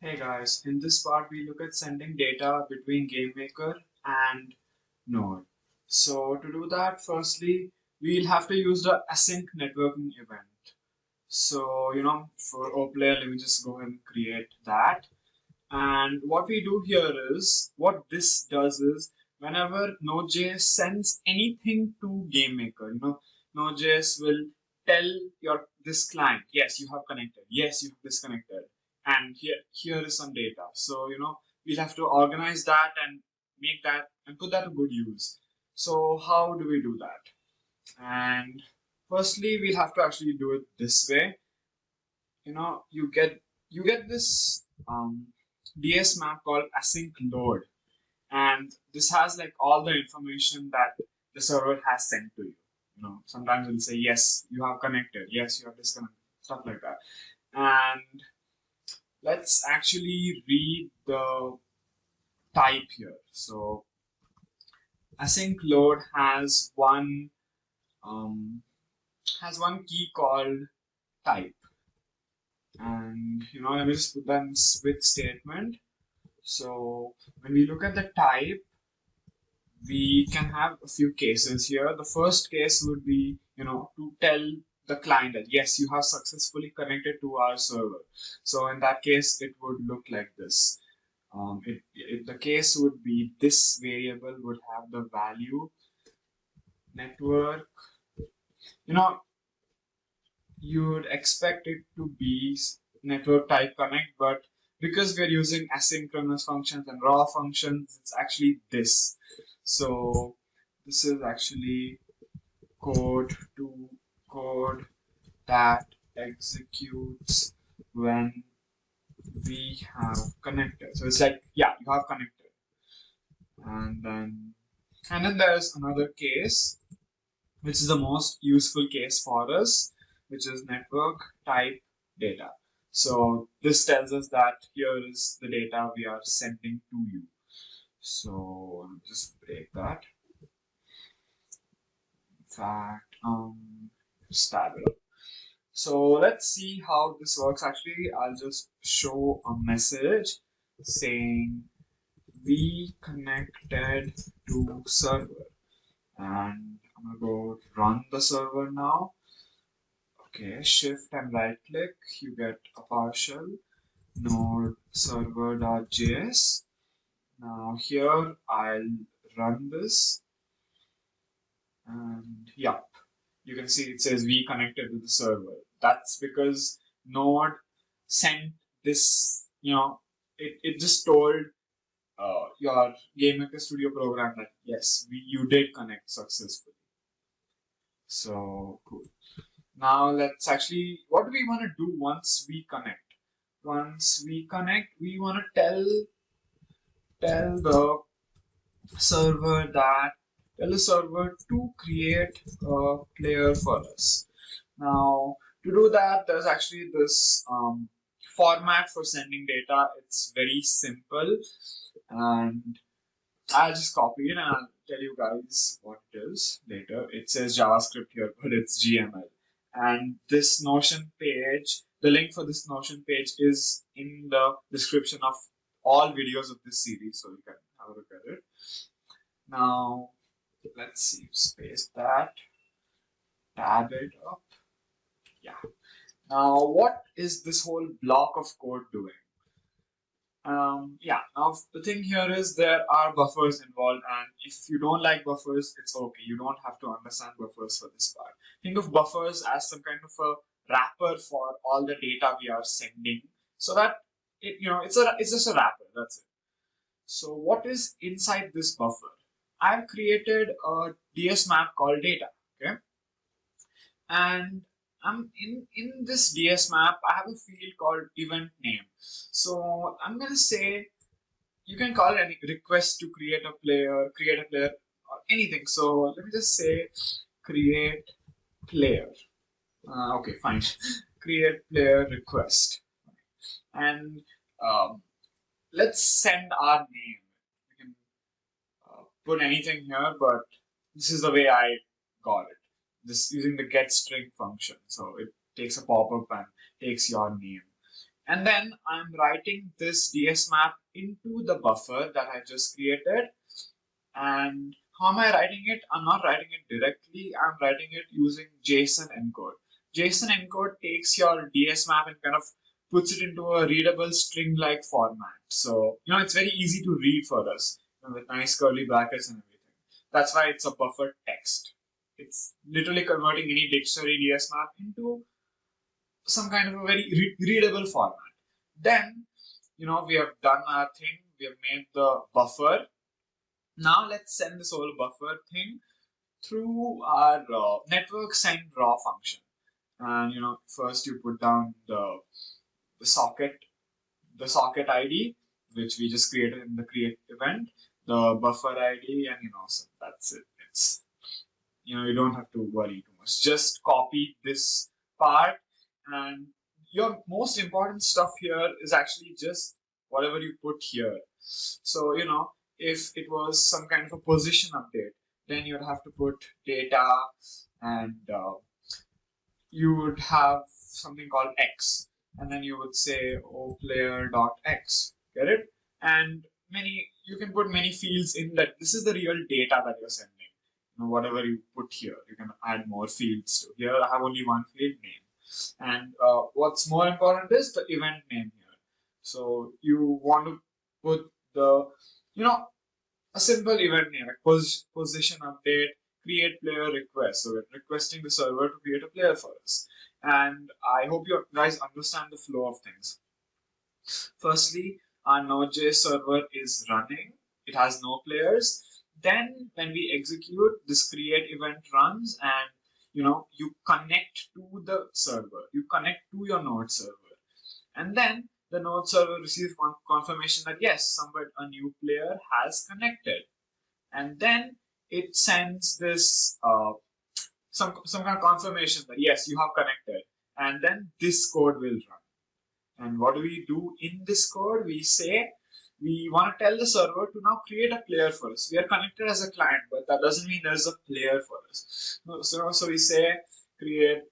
Hey guys, in this part we look at sending data between GameMaker and Node. So to do that, firstly, we'll have to use the async networking event. So, for OPlayer, let me just go ahead and create that. And what we do here is, what this does is, whenever Node.js sends anything to GameMaker, Node.js will tell this client, yes, you have connected, yes, you have disconnected, and here is some data. So, we'll have to organize that and make that and put that to good use. So how do we do that? And firstly, we'll have to actually do it this way. You get this DS map called async load, and this has like all the information that the server has sent to you. Sometimes it'll say yes, you have connected, yes, you have disconnected, stuff like that. And let's actually read the type here. So async load um, has one key called type, and let me just put that in switch statement. So when we look at the type, we can have a few cases here. The first case would be, to tell the client that yes, you have successfully connected to our server. So in that case, it would look like this. The case would be this variable would have the value network. You know, you would expect it to be network type connect, but because we're using asynchronous functions and raw functions, it's actually this. So this is actually code to code that executes when we have connected. So it's like, yeah, you have connected. And then there's another case, which is the most useful case for us, which is network type data. So this tells us that here is the data we are sending to you. So I'll just break that. In fact, start it up. So let's see how this works. Actually, I'll just show a message saying we connected to server, and I'm gonna go run the server now. Okay, shift and right click, you get a partial node server.js. Now here I'll run this, and yeah, you can see it says we connected with the server. That's because Node sent this, it just told your GameMaker Studio program that yes, you did connect successfully. So cool. Now let's actually, what do we want to do once we connect? Once we connect, we want to tell the server that tell the server to create a player for us. Now, to do that, there's actually this format for sending data. It's very simple, and I'll just copy it and I'll tell you guys what it is later. It says JavaScript here, but it's GML. And this Notion page, the link for this Notion page is in the description of all videos of this series, so you can have a look at it. Now, let's see, space that, tab it up. Yeah. Now, what is this whole block of code doing? Yeah, now the thing here is there are buffers involved, and if you don't like buffers, it's okay. You don't have to understand buffers for this part. Think of buffers as some kind of a wrapper for all the data we are sending, so that it's just a wrapper. That's it. So what is inside this buffer? I've created a DS map called data. Okay, and in this DS map, I have a field called event name. So I'm gonna say you can call it any request to create a player, or anything. So let me just say create player. Okay, fine. Create player request, and um, let's send our name. We can put anything here, but this is the way I got it. This using the get string function. So it takes a pop-up and takes your name. And then I'm writing this DS map into the buffer that I just created. And how am I writing it? I'm not writing it directly. I'm writing it using Json Encode. Json Encode takes your DS map and kind of puts it into a readable string-like format. So, it's very easy to read for us, with nice curly brackets and everything. That's why it's a buffered text. It's literally converting any dictionary DS map into some kind of a very readable format. Then, we have done our thing. We have made the buffer. Now let's send this whole buffer thing through our network send raw function. And first you put down the socket ID, which we just created in the create event, the buffer ID, and so that's it. It's you don't have to worry too much. Just copy this part, and your most important stuff here is actually just whatever you put here. So if it was some kind of a position update, then you'd have to put data, and you would have something called x, and then you would say oPlayer.x. Get it? And you can put many fields in that. This is the real data that you're sending. Whatever you put here, you can add more fields to. Here I have only one field, name. And what's more important is the event name here. So you want to put the, a simple event name, like position update, create player request. So we're requesting the server to create a player for us. And I hope you guys understand the flow of things. Firstly, our Node.js server is running. It has no players. Then when we execute, this create event runs, and you connect to the server. You connect to your Node server. And then the Node server receives confirmation that yes, a new player has connected. And then it sends this some kind of confirmation that yes, you have connected. And then this code will run. And what do we do in this code? We say we want to tell the server to now create a player for us. We are connected as a client, but that doesn't mean there's a player for us. So we say create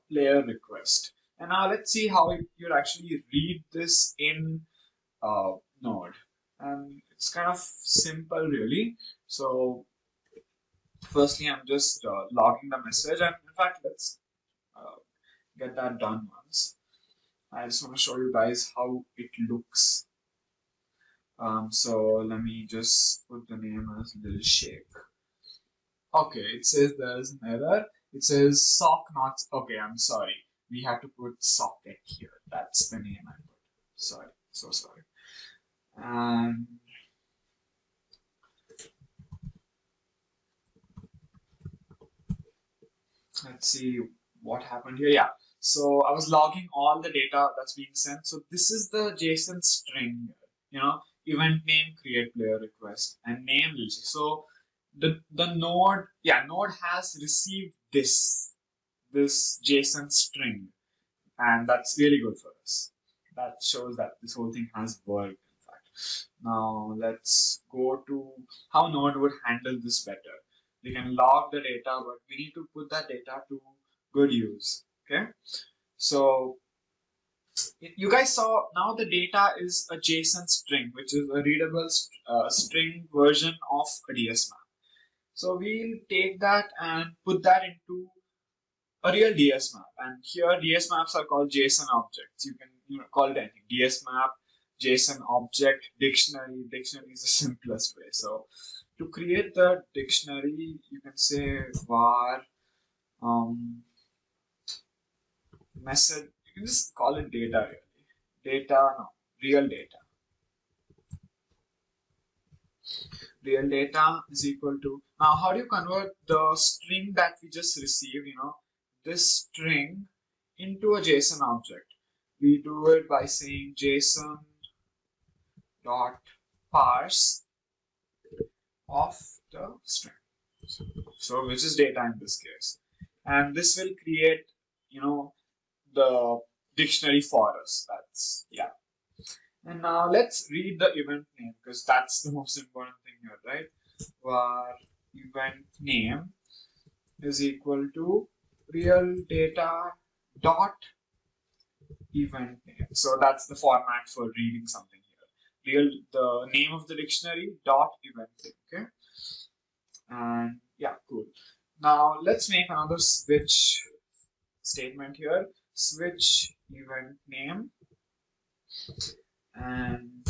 player request. And now let's see how you'd actually read this in Node. And it's kind of simple, really. So firstly, I'm just logging the message. And in fact, let's get that done once. I just want to show you guys how it looks. So let me just put the name as Lil Shake. Okay, it says there's an error. It says sock not. Okay, I'm sorry. We have to put socket here. That's the name I put. Sorry, so sorry. And let's see what happened here. Yeah. So I was logging all the data that's being sent. So this is the JSON string, event name, create player request, and name. So the node has received this JSON string, and that's really good for us. That shows that this whole thing has worked, in fact. Now let's go to how Node would handle this better. We can log the data, but we need to put that data to good use. Okay, so you guys saw now the data is a JSON string, which is a readable string version of a DS map. So we'll take that and put that into a real DS map. And here DS maps are called JSON objects. You can call it anything. DS map, JSON object, dictionary. Dictionary is the simplest way. So to create the dictionary, you can say var method. You can just call it data, really. Real data. Real data is equal to, now how do you convert the string that we just received, this string into a JSON object? We do it by saying JSON dot parse of the string. So which is data in this case. And this will create, the dictionary for us. That's, yeah. And now let's read the event name, because that's the most important thing here, right? Var event name is equal to real data dot event name. So that's the format for reading something here. The name of the dictionary dot event name. Okay. And yeah, cool. Now let's make another switch statement here. Switch event name. And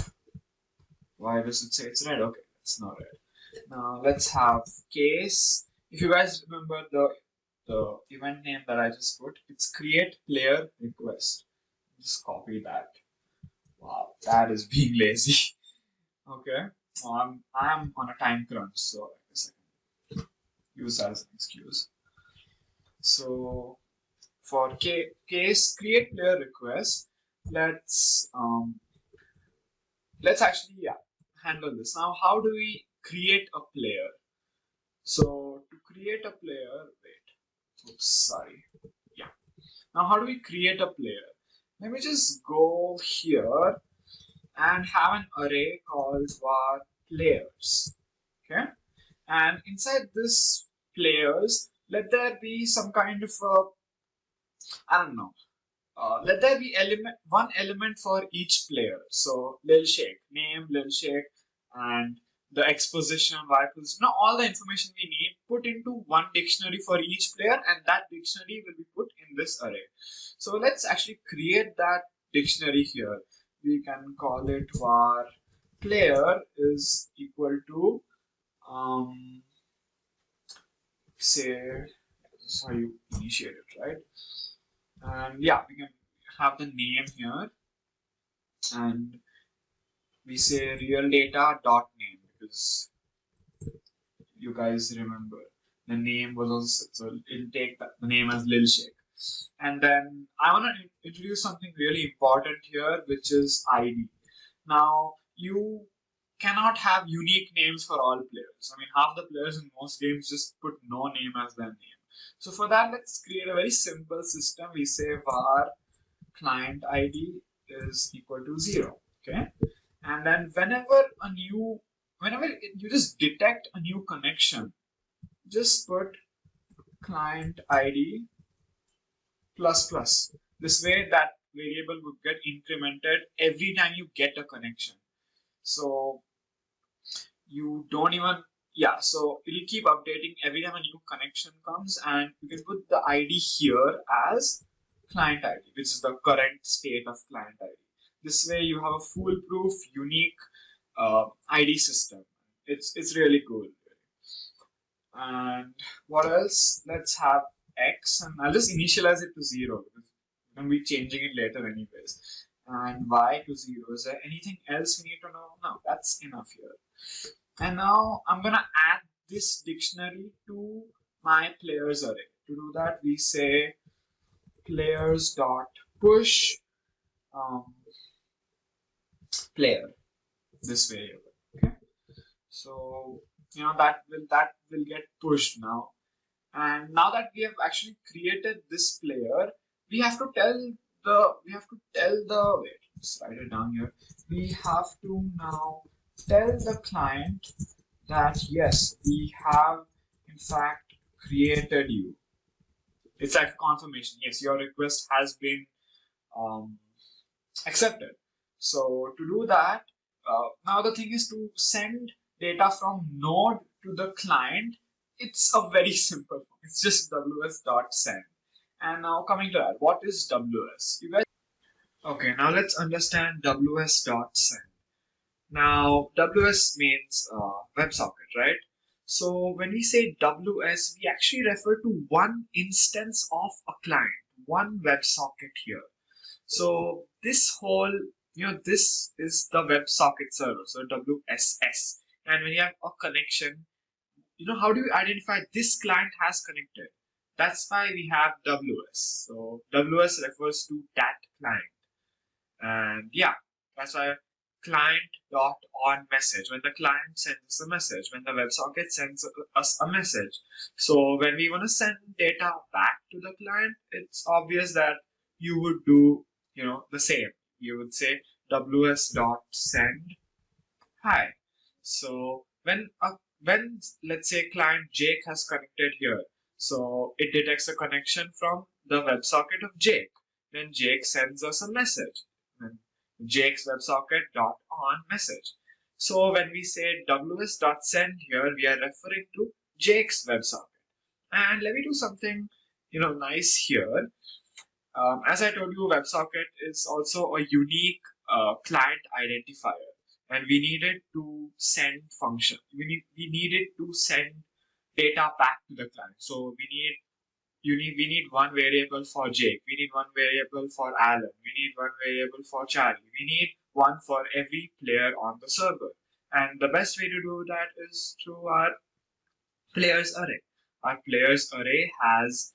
why does it say it's red? Okay, it's not red. Now let's have case. If you guys remember the event name that I just put, it's create player request. Just copy that. Wow, that is being lazy. Okay, I'm on a time crunch, so I guess I can use that as an excuse. So for case create player request, let's actually handle this. Now, how do we create a player? So to create a player, wait, oops, sorry. Yeah. Now, how do we create a player? Let me just go here and have an array called var players. Okay. And inside this players, let there be some kind of a, I don't know, let there be one element for each player. So Lil Shake, name Lil Shake, and the exposition, Y position, all the information we need put into one dictionary for each player, and that dictionary will be put in this array. So let's actually create that dictionary here. We can call it var player is equal to say this is how you initiate it, right? And yeah, we can have the name here, and we say real data dot name because you guys remember the name was also, so it'll take the name as Lil Shake. And then I want to introduce something really important here, which is ID. Now you cannot have unique names for all players. I mean, half the players in most games just put no name as their name. So for that, let's create a very simple system. We say var client ID is equal to 0. Okay. And then whenever you just detect a new connection, just put client ID plus plus. This way that variable would get incremented every time you get a connection. So you don't even, so it'll keep updating every time a new connection comes, and you can put the ID here as client ID, which is the current state of client ID. This way you have a foolproof, unique ID system. It's really cool. And what else? Let's have X, and I'll just initialize it to 0 because I'm going to be changing it later anyways. And Y to 0. Is there anything else we need to know? No, that's enough here. And now I'm going to add this dictionary to my players array. To do that, we say players dot push player this variable. Okay, so that will get pushed now. And now that we have actually created this player, we have to tell the wait, let's write it down here. We have to now tell the client that yes, we have in fact created you. It's like confirmation. Yes, your request has been accepted. So to do that, now the thing is to send data from node to the client. It's a very simple form. It's just ws.send. And now coming to that, what is ws? You guys, okay, now let's understand ws.send. Now ws means WebSocket, right? So when we say ws, we actually refer to one instance of a client, one WebSocket here. So this whole, this is the WebSocket server, so WSS. And when you have a connection, how do you identify this client has connected? That's why we have WS. So WS refers to that client. And yeah, that's why client dot on message. When the client sends us a message, when the WebSocket sends us a message. So when we want to send data back to the client, it's obvious that you would do the same. You would say ws.send hi. So when let's say client Jake has connected here, so it detects a connection from the WebSocket of Jake. then Jake sends us a message. Then Jake's WebSocket dot on message. So when we say ws.send here, we are referring to Jake's WebSocket. And let me do something, nice here. As I told you, WebSocket is also a unique client identifier, and we needed to send function. We needed to send data back to the client. So we need one variable for Jake. We need one variable for Alan. We need one variable for Charlie. We need one for every player on the server. And the best way to do that is through our players array. Our players array has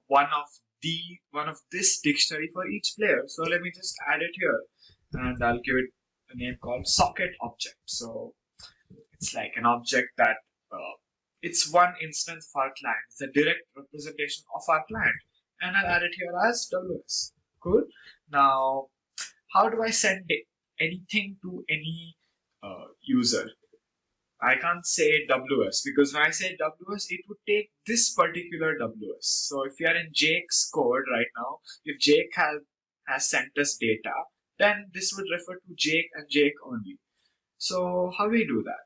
one of this dictionary for each player. So let me just add it here, and I'll give it a name called socket object. So it's like an object that it's one instance of our client. It's a direct representation of our client, and I'll add it here as WS. Cool. Now, how do I send anything to any user? I can't say WS, because when I say WS, it would take this particular WS. So if you are in Jake's code right now, if Jake has sent us data, then this would refer to Jake and Jake only. So how do we do that?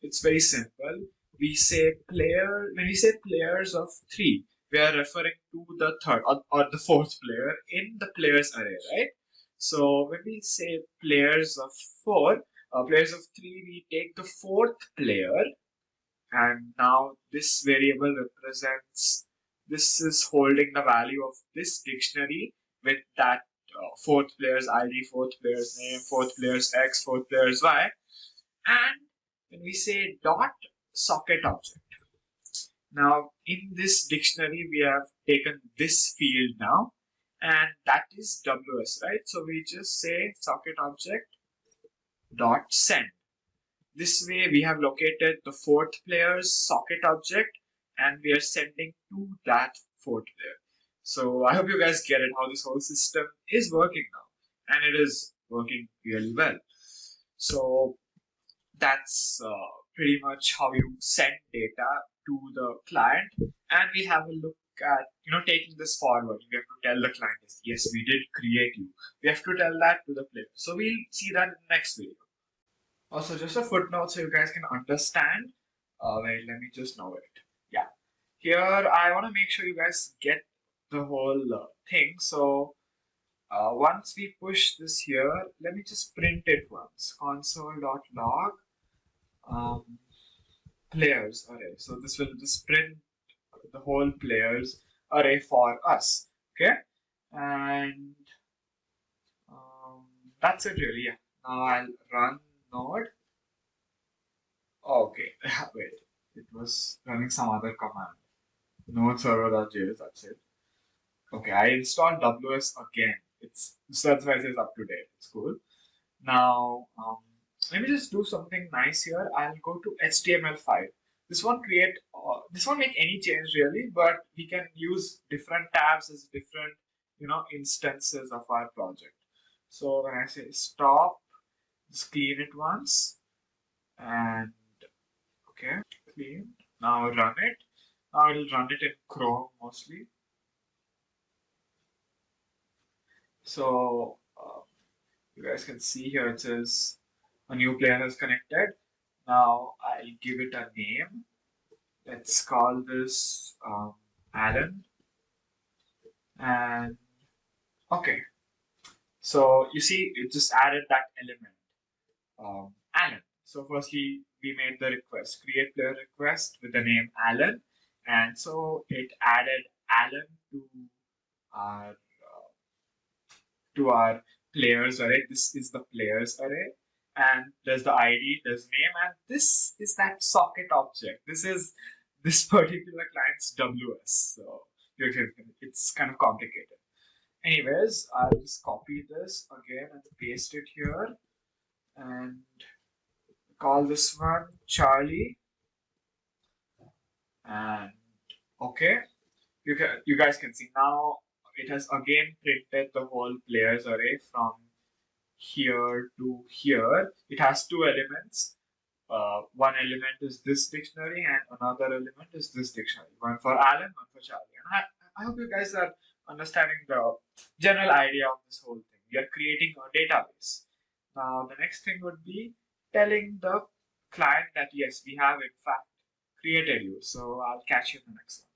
It's very simple. We say when we say players of 3, we are referring to the third or the fourth player in the players array, right? So when we say players of 4, players of 3, we take the fourth player, and now this variable represents, this is holding the value of this dictionary with that fourth player's ID, fourth player's name, fourth player's X, fourth player's Y. And when we say dot socket object, now in this dictionary we have taken this field now, and that is WS, right? So we just say socket object dot send. This way we have located the fourth player's socket object, and we are sending to that fourth player. So I hope you guys get it, how this whole system is working now, and it is working really well. So that's pretty much how you send data to the client, and we have a look at taking this forward. We have to tell the client, yes, we did create you. We have to tell that to the player. So we'll see that in the next video. Also, just a footnote so you guys can understand. Wait, let me just know it. Yeah, here I want to make sure you guys get the whole thing. So once we push this here, let me just print it once. Console.log players array. So this will just print the whole players array for us. Okay, and that's it really. Yeah. Now I'll run node. Okay, wait, it was running some other command. Node server.js, that's it. Okay, I installed WS again. That's why it says up to date. It's cool. Now, let me just do something nice here. I'll go to HTML5. This won't make any change really, but we can use different tabs as different, instances of our project. So when I say stop, just clean it once, and okay, clean. Now run it. Now it'll run it in Chrome mostly. So you guys can see here it says a new player has connected. Now I'll give it a name. Let's call this Alan. And okay, so you see it just added that element, Alan. So firstly, we made the request, create player request with the name Alan, and so it added Alan to our players array. This is the players array, and there's the ID, there's name, and this is that socket object. This is this particular client's WS. So it's kind of complicated. Anyways, I'll just copy this again and paste it here, and call this one Charlie. And okay, you guys can see now it has again printed the whole players array from here to here. It has two elements. One element is this dictionary, and another element is this dictionary. One for Alan, one for Charlie. And I hope you guys are understanding the general idea of this whole thing. We are creating a database. Now, the next thing would be telling the client that yes, we have in fact created you. So I'll catch you in the next one.